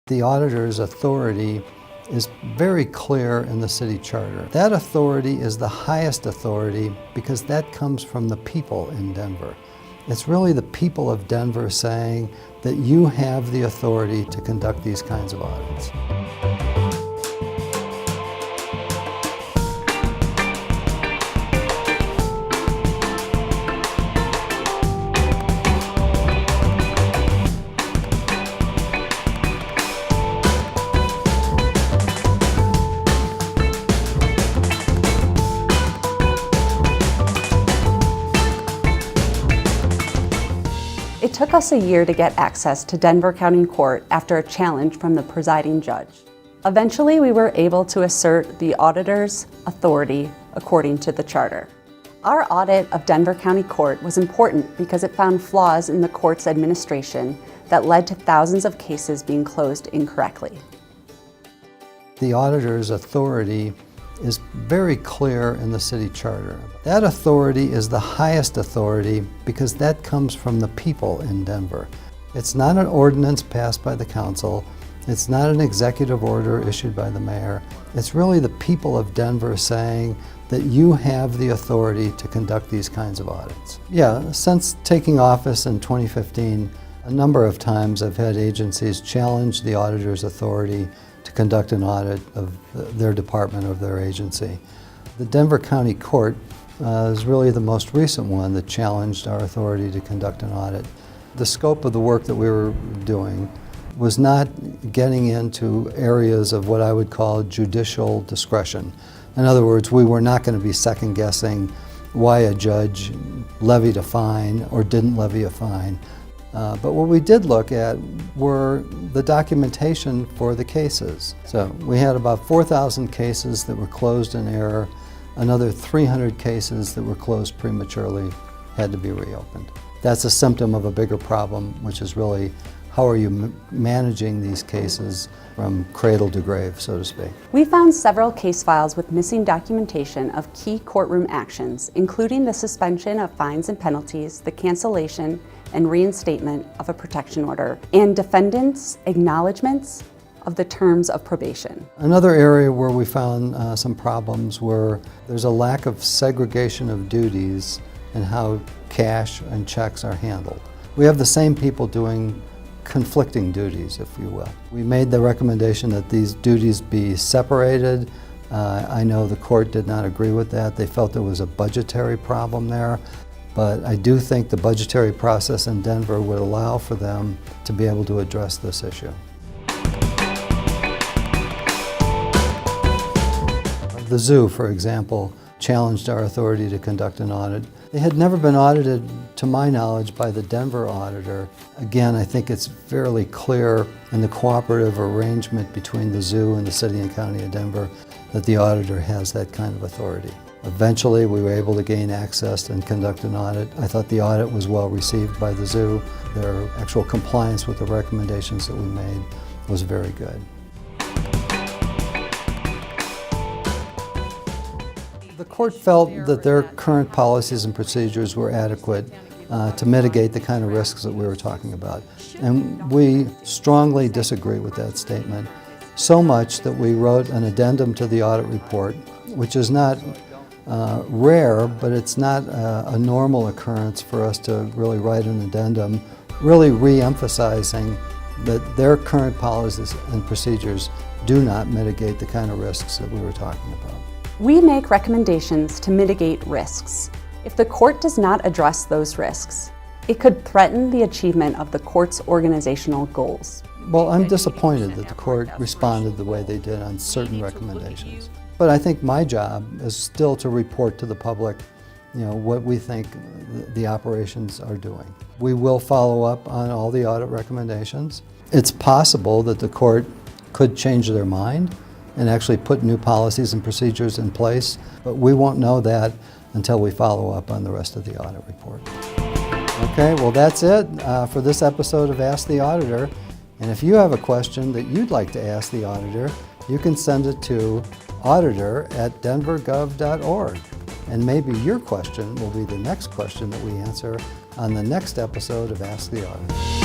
The Auditor's Authority is very clear in the city charter. That authority is the highest authority because that comes from the people in Denver. It's really the people of Denver saying that you have the authority to conduct these kinds of audits. It took us a year to get access to Denver County Court after a challenge from the presiding judge. Eventually, we were able to assert the Auditors Authority according to the charter. Our audit of Denver County Court was important because it found flaws in the court's administration that led to thousands of cases being closed incorrectly. The Auditor's Authority is very clear in the city charter. That authority is the highest authority because that comes from the people in Denver. It's not an ordinance passed by the council. It's not an executive order issued by the mayor. It's really the people of Denver saying that you have the authority to conduct these kinds of audits. Yeah, since taking office in 2015, a number of times I've had agencies challenge the Auditor's Authority to conduct an audit of their department or their agency. The Denver County Court is really the most recent one that challenged our authority to conduct an audit. The scope of the work that we were doing was not getting into areas of what I would call judicial discretion. In other words, we were not going to be second-guessing why a judge levied a fine or didn't levy a fine. But what we did look at were the documentation for the cases. So we had about 4,000 cases that were closed in error. Another 300 cases that were closed prematurely had to be reopened. That's a symptom of a bigger problem, which is really how are you managing these cases from cradle to grave, so to speak. We found several case files with missing documentation of key courtroom actions, including the suspension of fines and penalties, the cancellation and reinstatement of a protection order, and defendants' acknowledgments of the terms of probation. Another area where we found some problems were there's a lack of segregation of duties and how cash and checks are handled. We have the same people doing conflicting duties, if you will. We made the recommendation that these duties be separated. I know the court did not agree with that. They felt there was a budgetary problem there. But I do think the budgetary process in Denver would allow for them to be able to address this issue. The zoo, for example, challenged our authority to conduct an audit. They had never been audited, to my knowledge, by the Denver auditor. Again, I think it's fairly clear in the cooperative arrangement between the zoo and the city and county of Denver that the auditor has that kind of authority. Eventually, we were able to gain access and conduct an audit. I thought the audit was well received by the zoo. Their actual compliance with the recommendations that we made was very good. The court felt that their current policies and procedures were adequate to mitigate the kind of risks that we were talking about. And we strongly disagree with that statement, so much that we wrote an addendum to the audit report, which is not rare, but it's not a normal occurrence for us to really write an addendum, really re-emphasizing that their current policies and procedures do not mitigate the kind of risks that we were talking about. We make recommendations to mitigate risks. If the court does not address those risks, it could threaten the achievement of the court's organizational goals. Well, I'm disappointed that the court responded the way they did on certain recommendations. But I think my job is still to report to the public, what we think the operations are doing. We will follow up on all the audit recommendations. It's possible that the court could change their mind and actually put new policies and procedures in place, but we won't know that until we follow up on the rest of the audit report. Okay, well that's it for this episode of Ask the Auditor. And if you have a question that you'd like to ask the auditor, you can send it to auditor@denvergov.org. And maybe your question will be the next question that we answer on the next episode of Ask the Auditor.